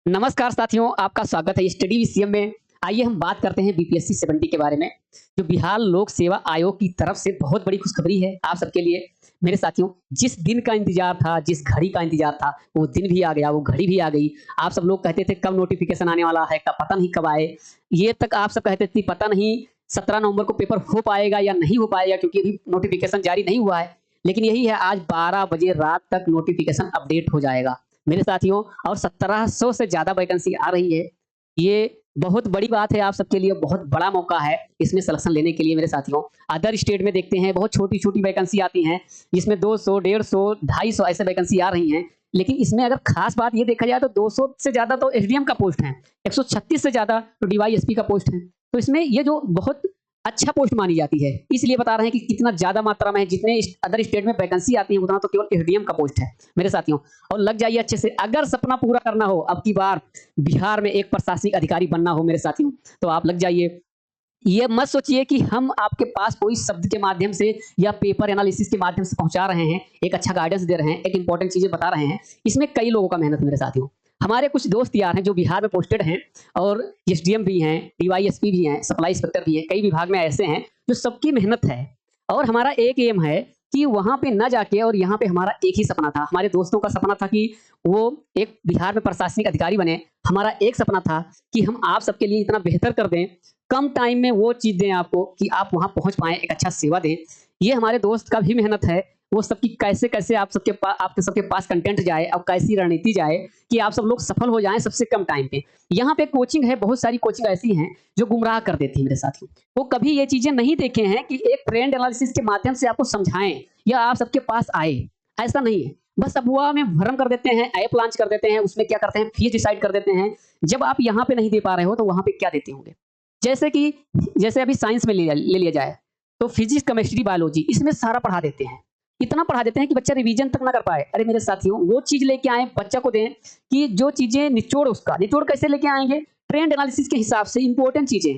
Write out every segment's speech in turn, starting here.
नमस्कार साथियों, आपका स्वागत है स्टडी विषयम में। आइए हम बात करते हैं बीपीएससी 70 के बारे में, जो बिहार लोक सेवा आयोग की तरफ से बहुत बड़ी खुशखबरी है आप सबके लिए। मेरे साथियों, जिस दिन का इंतजार था, जिस घड़ी का इंतजार था, वो दिन भी आ गया, वो घड़ी भी आ गई। आप सब लोग कहते थे कब नोटिफिकेशन आने वाला है, कब पता नहीं कब आए। ये तक आप सब कहते थे पता नहीं 17 नवंबर को पेपर हो पाएगा या नहीं हो पाएगा, क्योंकि अभी नोटिफिकेशन जारी नहीं हुआ है। लेकिन यही है, आज 12 बजे रात तक नोटिफिकेशन अपडेट हो जाएगा मेरे साथियों, और 1700 से ज्यादा वैकेंसी आ रही है। ये बहुत बड़ी बात है आप सबके लिए, बहुत बड़ा मौका है इसमें सिलेक्शन लेने के लिए मेरे साथियों। अदर स्टेट में देखते हैं बहुत छोटी छोटी वैकेंसी आती हैं, जिसमें 200, 150, 250 ऐसे वैकेंसी आ रही हैं। लेकिन इसमें अगर खास बात ये देखा जाए तो 200 से ज्यादा तो एसडीएम का पोस्ट है, 136 से ज्यादा तो डीवाईएसपी का पोस्ट है। तो इसमें ये जो बहुत अच्छा पोस्ट मानी जाती है, इसलिए बता रहे हैं कि कितना ज्यादा मात्रा में है। जितने अदर स्टेट में वैकेंसी आती है उतना तो केवल एसडीएम का पोस्ट है मेरे साथियों। और लग जाइए अच्छे से, अगर सपना पूरा करना हो अब की बार बिहार में एक प्रशासनिक अधिकारी बनना हो मेरे साथियों, तो आप लग जाइए। ये मत सोचिए कि हम आपके पास कोई शब्द के माध्यम से या पेपर एनालिसिस के माध्यम से पहुंचा रहे हैं, एक अच्छा गाइडेंस दे रहे हैं, एक इंपॉर्टेंट चीजें बता रहे हैं। इसमें कई लोगों का मेहनत मेरे साथियों। हमारे कुछ दोस्त यार हैं जो बिहार में पोस्टेड हैं, और एसडीएम भी हैं, डीवाईएसपी भी हैं, सप्लाई इंस्पेक्टर भी हैं, कई विभाग में ऐसे हैं जो सबकी मेहनत है। और हमारा एक एम है कि वहां पे न जाके, और यहाँ पे हमारा एक ही सपना था, हमारे दोस्तों का सपना था कि वो एक बिहार में प्रशासनिक अधिकारी बने। हमारा एक सपना था कि हम आप सबके लिए इतना बेहतर कर दें, कम टाइम में वो चीज दें आपको कि आप वहां पहुंच पाए, एक अच्छा सेवा दें। ये हमारे दोस्त का भी मेहनत है। वो सबकी कैसे कैसे आपके सबके पास कंटेंट जाए, अब कैसी रणनीति जाए कि आप सब लोग सफल हो जाएं सबसे कम टाइम पे। यहाँ पे कोचिंग है, बहुत सारी कोचिंग ऐसी हैं जो गुमराह कर देती है मेरे साथियों। वो कभी ये चीजें नहीं देखे हैं कि एक ट्रेंड एनालिसिस के माध्यम से आपको समझाएं या आप सबके पास आए। ऐसा नहीं है, बस अफवाह में भ्रम कर देते हैं, ऐप लॉन्च कर देते हैं, उसमें क्या करते हैं फीस डिसाइड कर देते हैं। जब आप यहाँ पे नहीं दे पा रहे हो तो वहां पे क्या देते होंगे। जैसे अभी साइंस में ले लिया जाए तो फिजिक्स, केमिस्ट्री, बायोलॉजी, इसमें सारा पढ़ा देते हैं। इतना पढ़ा देते हैं कि बच्चा रिवीजन तक ना कर पाए। अरे मेरे साथियों, वो चीज लेके आए बच्चा को दें कि जो चीजें निचोड़, उसका निचोड़ कैसे लेके आएंगे, ट्रेंड एनालिसिस के हिसाब से इंपॉर्टेंट चीजें।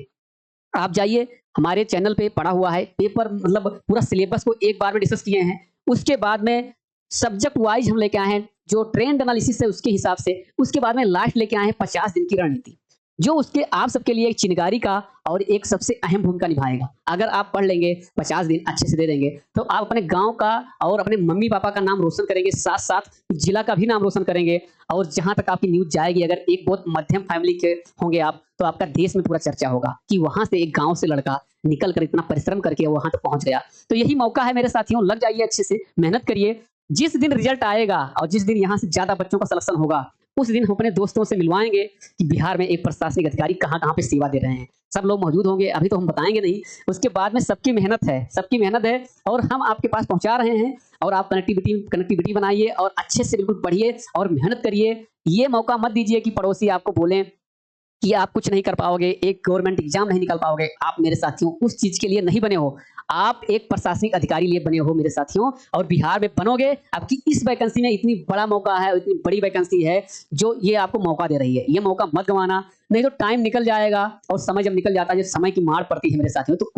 आप जाइए, हमारे चैनल पे पढ़ा हुआ है, पेपर मतलब पूरा सिलेबस को एक बार में डिस्कस किए हैं। उसके बाद में सब्जेक्ट वाइज हम लेके आए हैं जो ट्रेंड एनालिसिस है उसके हिसाब से। उसके बाद में लास्ट लेके आए हैं 50 दिन की रणनीति, जो उसके आप सबके लिए एक चिनगारी का और एक सबसे अहम भूमिका निभाएगा। अगर आप पढ़ लेंगे, 50 दिन अच्छे से दे देंगे, तो आप अपने गांव का और अपने मम्मी पापा का नाम रोशन करेंगे, साथ साथ जिला का भी नाम रोशन करेंगे। और जहां तक आपकी न्यूज जाएगी, अगर एक बहुत मध्यम फैमिली के होंगे आप, तो आपका देश में पूरा चर्चा होगा कि वहां से एक गांव से लड़का निकल कर इतना परिश्रम करके वहां तक पहुंच गया। तो यही मौका है मेरे साथियों, लग जाइए अच्छे से, मेहनत करिए। जिस दिन रिजल्ट आएगा और जिस दिन यहाँ से ज्यादा बच्चों का सिलेक्शन होगा, उस दिन हम अपने दोस्तों से मिलवाएंगे कि बिहार में एक प्रशासनिक अधिकारी कहाँ कहाँ पे सेवा दे रहे हैं। सब लोग मौजूद होंगे, अभी तो हम बताएंगे नहीं, उसके बाद में सबकी मेहनत है, सबकी मेहनत है, और हम आपके पास पहुंचा रहे हैं। और आप कनेक्टिविटी बनाइए और अच्छे से बिल्कुल पढ़िए और मेहनत करिए। ये मौका मत दीजिए कि पड़ोसी आपको बोलें कि आप कुछ नहीं कर पाओगे, एक गवर्नमेंट एग्जाम नहीं निकाल पाओगे। आप मेरे साथियों उस चीज के लिए नहीं बने हो, आप एक प्रशासनिक अधिकारी लिए बने हो मेरे साथियों, और बिहार में बनोगे। आपकी इस वैकेंसी में इतनी बड़ा मौका है, इतनी बड़ी वैकेंसी है जो ये आपको मौका दे रही है। ये मौका मत गंवाना, नहीं तो टाइम निकल जाएगा। और समय जब निकल जाता है, जब समय की मार पड़ती है मेरे साथियों, तो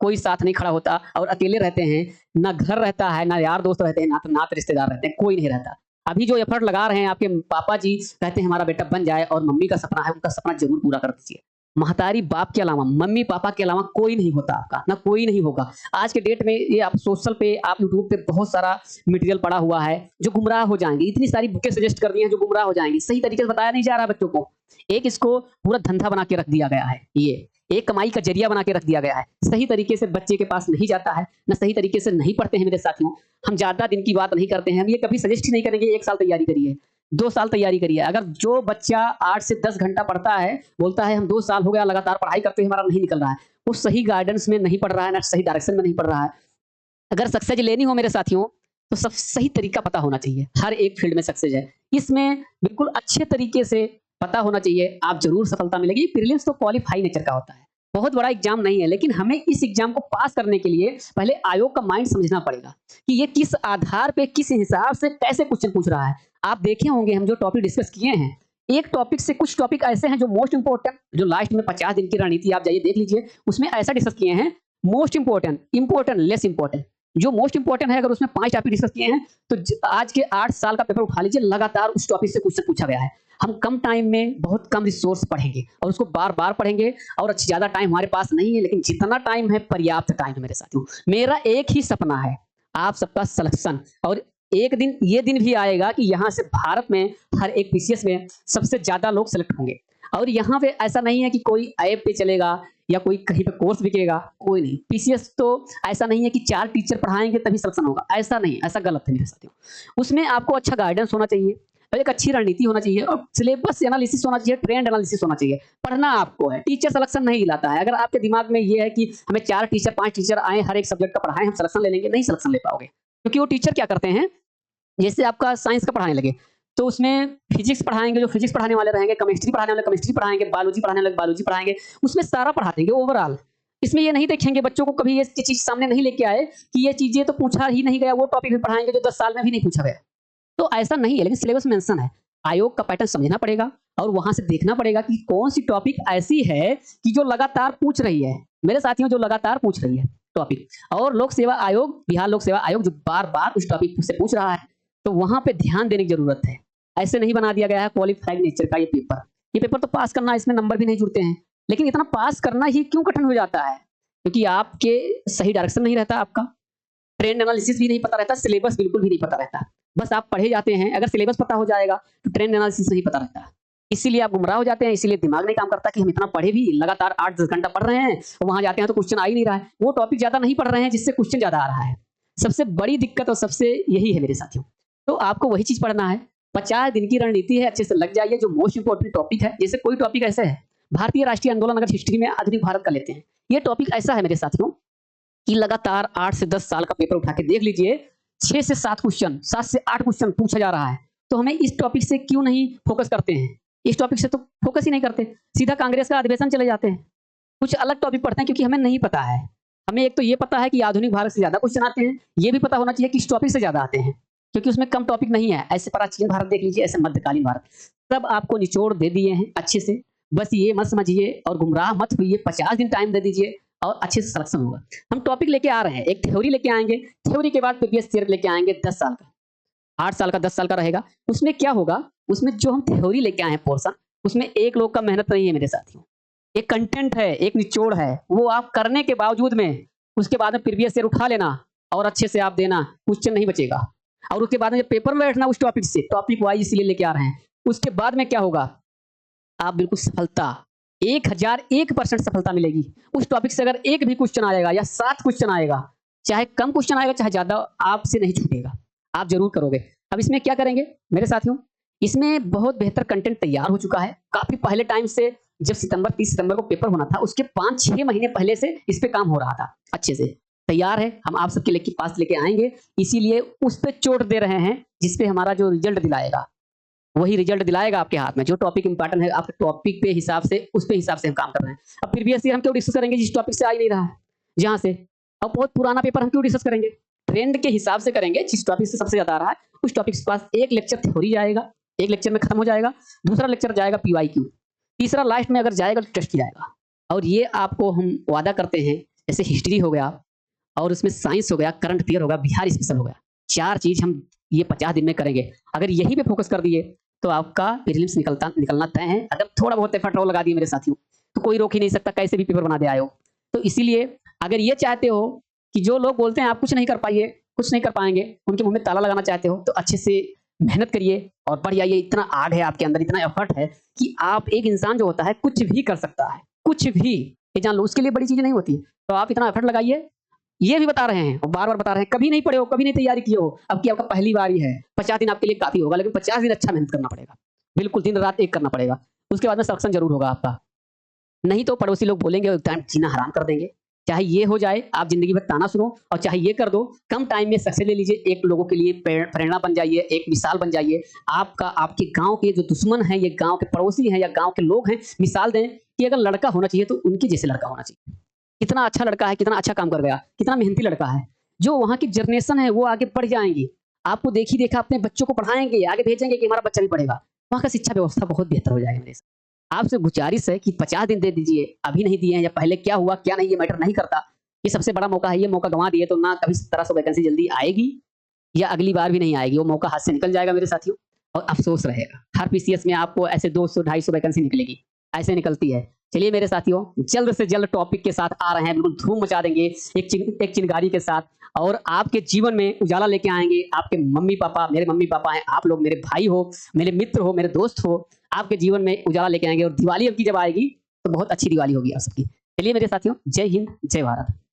कोई साथ नहीं खड़ा होता, और अकेले रहते हैं। ना घर रहता है, ना यार दोस्त रहते हैं, ना तो नात रिश्तेदार रहते हैं, कोई नहीं रहता। अभी जो एफर्ट लगा रहे हैं आपके पापा जी, कहते हैं हमारा बेटा बन जाए, और मम्मी का सपना है, उनका सपना जरूर पूरा कर दीजिए। महतारी बाप के अलावा, मम्मी पापा के अलावा कोई नहीं होता आपका, ना कोई नहीं होगा। आज के डेट में ये आप सोशल पे, आप यूट्यूब पे बहुत सारा मटेरियल पड़ा हुआ है जो गुमराह हो जाएंगे। इतनी सारी बुकें सजेस्ट कर दी हैं जो गुमराह हो जाएंगी, सही तरीके से बताया नहीं जा रहा बच्चों को। एक इसको पूरा धंधा बना के रख दिया गया है, ये एक कमाई का जरिया बना के रख दिया गया है। सही तरीके से बच्चे के पास नहीं जाता है, ना सही तरीके से नहीं पढ़ते हैं मेरे साथियों। हम ज्यादा दिन की बात नहीं करते हैं, हम ये कभी सजेस्ट ही नहीं करेंगे 1 साल तैयारी करिए, 2 साल तैयारी करिए। अगर जो बच्चा 8 से 10 घंटा पढ़ता है, बोलता है हम 2 साल हो गया लगातार पढ़ाई करते हैं, हमारा नहीं निकल रहा है, वो सही गाइडेंस में नहीं पढ़ रहा है, ना सही डायरेक्शन में नहीं पढ़ रहा है। अगर सक्सेस लेनी हो मेरे साथियों, तो सब सही तरीका पता होना चाहिए। हर एक फील्ड में सक्सेस है, इसमें बिल्कुल अच्छे तरीके से पता होना चाहिए, आप जरूर सफलता मिलेगी। प्रीलिम्स तो क्वालिफाई नेचर का होता है, बहुत बड़ा एग्जाम नहीं है, लेकिन हमें इस एग्जाम को पास करने के लिए पहले आयोग का माइंड समझना पड़ेगा कि ये किस आधार पे, किस हिसाब से, कैसे क्वेश्चन पूछ रहा है। आप देखे होंगे हम जो टॉपिक डिस्कस किए हैं, एक टॉपिक से कुछ टॉपिक ऐसे हैं जो मोस्ट इंपोर्टेंट, जो लास्ट में 50 दिन की रणनीति आप जाइए देख लीजिए, उसमें ऐसा डिस्कस किए हैं मोस्ट इंपोर्टेंट, लेस इंपोर्टेंट। जो मोस्ट इंपोर्टेंट है, अगर उसमें 5 टॉपिक डिस्कस किए हैं, तो आज के 8 साल का पेपर उठा लीजिए, लगातार उस टॉपिक से क्वेश्चन पूछा गया है। हम कम टाइम में बहुत कम रिसोर्स पढ़ेंगे और उसको बार-बार पढ़ेंगे और ज़्यादा टाइम हमारे पास नहीं है, लेकिन जितना टाइम है पर्याप्त टाइम है मेरे साथियों। मेरा एक ही सपना है, आप सबका सिलेक्शन, और एक दिन ये दिन भी आएगा कि यहाँ से भारत में हर एक पीसीएस में सबसे ज़्यादा लोग सेलेक्ट होंगे। और यहाँ पे ऐसा नहीं है कि कोई ऐप पे चलेगा या कोई कहीं पे कोर्स बिकेगा, कोई नहीं। पीसीएस तो ऐसा नहीं है कि 4 टीचर पढ़ाएँगे तभी सिलेक्शन होगा, ऐसा नहीं, ऐसा गलत है मेरे साथियों। उसमें आपको अच्छा गाइडेंस होना चाहिए और एक अच्छी रणनीति होना चाहिए और सिलेबस एनालिसिस होना चाहिए, ट्रेंड एनालिसिस होना चाहिए। पढ़ना आपको है, टीचर सिलेक्शन नहीं लाता है। अगर आपके दिमाग में ये है कि हमें 4 टीचर 5 टीचर आएँ, हर एक सब्जेक्ट का पढ़ाएँ, हम सिलेक्शन ले लेंगे, नहीं सिलेक्शन ले पाओगे। क्योंकि वो टीचर क्या करते हैं, जैसे आपका साइंस का पढ़ाने लगे, तो उसमें फिजिक्स पढ़ाएँगे जो फिजिक्स पढ़ाने वाले रहेंगे, केमिस्ट्री पढ़ाने वाले केमिस्ट्री पढ़ाएँगे, बायोलॉजी पढ़ाने वाले बायोलॉजी पढ़ाएँगे, उसमें सारा पढ़ा देंगे ओवरऑल। इसमें ये नहीं देखेंगे, बच्चों को कभी ये चीज़ सामने नहीं लेके आए कि ये चीज़ें तो पूछा ही नहीं गया, वो टॉपिक भी पढ़ाएँगे जो 10 साल में भी नहीं पूछा गया। तो ऐसा नहीं है, लेकिन सिलेबस मेंशन है। आयोग का पैटर्न समझना पड़ेगा और वहाँ से देखना पड़ेगा कि कौन-सी टॉपिक ऐसी है कि जो लगातार पूछ रही है। मेरे साथियों, जो लगातार पूछ रही है टॉपिक, और लोक सेवा आयोग, बिहार लोक सेवा आयोग जो बार-बार उस टॉपिक से पूछ रहा है, तो वहाँ पे ध्यान देने की ज़रूरत है। ऐसे नहीं बना दिया गया है क्वालिफाइड नेचर का ये पेपर। ये पेपर तो पास करना, इसमें नंबर भी नहीं जुड़ते हैं। लेकिन इतना पास करना ही क्यों कठिन हो जाता है? क्योंकि आपके सही डायरेक्शन नहीं रहता आपका, ट्रेंड एनालिसिस भी नहीं पता रहता, सिलेबस बिल्कुल भी नहीं पता रहता। बस आप पढ़े जाते हैं, अगर सिलेबस पता हो जाएगा तो ट्रेंड एनालिसिस नहीं पता रहता। इसीलिए आप गुमराह हो जाते हैं, इसीलिए दिमाग नहीं काम करता कि हम इतना पढ़े भी, लगातार 8-10 घंटा पढ़ रहे हैं और वहाँ जाते हैं तो क्वेश्चन आ ही नहीं रहा है। वो टॉपिक ज़्यादा नहीं पढ़ रहे हैं जिससे क्वेश्चन ज़्यादा आ रहा है। सबसे बड़ी दिक्कत और सबसे यही है मेरे साथियों। तो आपको वही चीज़ पढ़ना है। 50 दिन की रणनीति है, अच्छे से लग जाइए। जो मोस्ट इंपोर्टेंट टॉपिक है, जैसे कोई टॉपिक ऐसा है, भारतीय राष्ट्रीय आंदोलन अगर हिस्ट्री में आधुनिक भारत का लेते हैं, ये टॉपिक ऐसा है मेरे साथियों कि लगातार 8 से 10 साल का पेपर उठा के देख लीजिए, 6 से 7 क्वेश्चन, 7 से 8 क्वेश्चन पूछा जा रहा है। तो हमें इस टॉपिक से क्यों नहीं फोकस करते हैं? इस टॉपिक से तो फोकस ही नहीं करते, सीधा कांग्रेस का अधिवेशन चले जाते हैं। कुछ अलग टॉपिक पढ़ते हैं क्योंकि हमें नहीं पता है। हमें एक तो ये पता है कि आधुनिक भारत से ज़्यादा क्वेश्चन आते हैं, ये भी पता होना चाहिए कि इस टॉपिक से ज़्यादा आते हैं, क्योंकि उसमें कम टॉपिक नहीं है। ऐसे प्राचीन भारत देख लीजिए, ऐसे मध्यकालीन भारत, सब आपको निचोड़ दे दिए हैं अच्छे से। बस ये मत समझिए और गुमराह मत होइए, 50 दिन टाइम दे दीजिए और अच्छे से सिलेक्शन होगा। हम टॉपिक लेके आ रहे हैं, एक थ्योरी लेके आएँगे, थ्योरी के बाद प्रीवियस ईयर लेके आएँगे 10 साल का, 8 साल का, 10 साल का रहेगा। उसमें क्या होगा, उसमें जो हम थ्योरी लेके आए हैं पोर्शन, उसमें एक लोग का मेहनत नहीं है मेरे साथियों। एक कंटेंट है, एक निचोड़ है, वो आप करने के बावजूद में उसके बाद में प्रीवियस ईयर उठा लेना और अच्छे से आप देना, क्वेश्चन नहीं बचेगा। और उसके बाद में जब पेपर में बैठना उस टॉपिक से, टॉपिक वाइज इसीलिए लेके आ रहे हैं। उसके बाद में क्या होगा, आप बिल्कुल सफलता 1001% सफलता मिलेगी। उस टॉपिक से अगर एक भी क्वेश्चन आएगा या 7 क्वेश्चन आएगा, चाहे कम क्वेश्चन आएगा चाहे ज़्यादा, आपसे नहीं छूटेगा, आप ज़रूर करोगे। अब इसमें क्या करेंगे मेरे साथियों, इसमें बहुत बेहतर कंटेंट तैयार हो चुका है। काफ़ी पहले टाइम से, जब 30 सितंबर को पेपर होना था, उसके 5-6 महीने पहले से इस पे काम हो रहा था, अच्छे से तैयार है। हम आप सबके पास लेके आएँगे, इसीलिए उस पे चोट दे रहे हैं, जिस पे हमारा जो रिजल्ट दिलाएगा, वही रिजल्ट दिलाएगा आपके हाथ में। जो टॉपिक इंपॉर्टेंट है, आपके टॉपिक पे हिसाब से, उस पे हिसाब से हम काम कर रहे हैं। अब प्रीवियस ईयर हम क्यों डिस्कस करेंगे जिस टॉपिक से आ ही नहीं रहा है, जहाँ से। अब बहुत पुराना पेपर हम क्यों डिस्कस करेंगे, ट्रेंड के हिसाब से करेंगे। जिस टॉपिक से सबसे ज़्यादा आ रहा है, उस टॉपिक के पास एक लेक्चर थ्योरी जाएगा, एक लेक्चर में खत्म हो जाएगा, दूसरा लेक्चर जाएगा पीवाईक्यू, तीसरा लास्ट में अगर जाएगा तो टेस्ट जाएगा। और ये आपको हम वादा करते हैं, जैसे हिस्ट्री हो गया और उसमें साइंस हो गया, करंट अफेयर हो गया, बिहार स्पेशल हो गया, 4 चीज़ हम ये 50 दिन में करेंगे। अगर यही पे फोकस कर दिए तो आपका प्रीलिम्स निकलना तय है। अगर थोड़ा बहुत एफर्ट और लगा दिए मेरे साथियों, तो कोई रोक ही नहीं सकता, कैसे भी पेपर बना दे आयोग। तो इसीलिए अगर ये चाहते हो कि जो लोग बोलते हैं आप कुछ नहीं कर पाइए, कुछ नहीं कर पाएंगे, उनके मुंह में ताला लगाना चाहते हो, तो अच्छे से मेहनत करिए और बढ़ जाइए। इतना आग है आपके अंदर, इतना एफर्ट है कि आप, एक इंसान जो होता है कुछ भी कर सकता है, कुछ भी, ये जान लो। उसके लिए बड़ी चीज़ नहीं होती। तो आप इतना एफर्ट लगाइए। ये भी बता रहे हैं और बार-बार बता रहे हैं, कभी नहीं पढ़े हो, कभी नहीं तैयारी किए हो, अब की आपका पहली बार ही है, 50 दिन आपके लिए काफ़ी होगा, लेकिन 50 दिन अच्छा मेहनत करना पड़ेगा, बिल्कुल दिन रात एक करना पड़ेगा। उसके बाद में सिलेक्शन जरूर होगा आपका। नहीं तो पड़ोसी लोग बोलेंगे, टाइम जीना हराम कर देंगे। चाहे ये हो जाए, आप जिंदगी भर ताना सुनो, और चाहे ये कर दो, कम टाइम में सक्सेस ले लीजिए, एक लोगों के लिए प्रेरणा बन जाइए, एक मिसाल बन जाइए। आपका, आपके गांव के जो दुश्मन हैं, ये गांव के पड़ोसी हैं या गांव के लोग हैं, मिसाल दें कि अगर लड़का होना चाहिए तो उनके जैसे लड़का होना चाहिए। कितना अच्छा लड़का है, कितना अच्छा काम कर गया, कितना मेहनती लड़का है। जो वहाँ की जनरेशन है वो आगे बढ़ जाएंगी, आपको देख ही देखा अपने बच्चों को पढ़ाएंगे, आगे भेजेंगे कि हमारा बच्चा भी पढ़ेगा। वहाँ का शिक्षा व्यवस्था बहुत बेहतर हो जाएगा। मेरे आपसे गुजारिश है कि 50 दिन दे दीजिए, अभी नहीं दिए हैं या पहले क्या हुआ क्या नहीं, ये मैटर नहीं करता। ये सबसे बड़ा मौका है, ये मौका गंवा दिए तो ना कभी 1700 वैकेंसी जल्दी आएगी या अगली बार भी नहीं आएगी, वो मौका हाथ से निकल जाएगा मेरे साथियों। और अफ़सोस रहेगा। हर पीसीएस में आपको ऐसे 200-250 वैकेंसी निकलेगी, ऐसे निकलती है। चलिए मेरे साथियों, जल्द से जल्द टॉपिक के साथ आ रहे हैं, बिल्कुल धूम मचा देंगे एक चिंगारी के साथ और आपके जीवन में उजाला लेके आएँगे। आपके मम्मी-पापा, मेरे मम्मी-पापा हैं, आप लोग मेरे भाई हो, मेरे मित्र हो, मेरे दोस्त हो, आपके जीवन में उजाला लेके आएँगे और दिवाली आपकी जब आएगी, तो बहुत अच्छी दिवाली होगी आप सबकी। चलिए मेरे साथियों, जय हिंद, जय भारत।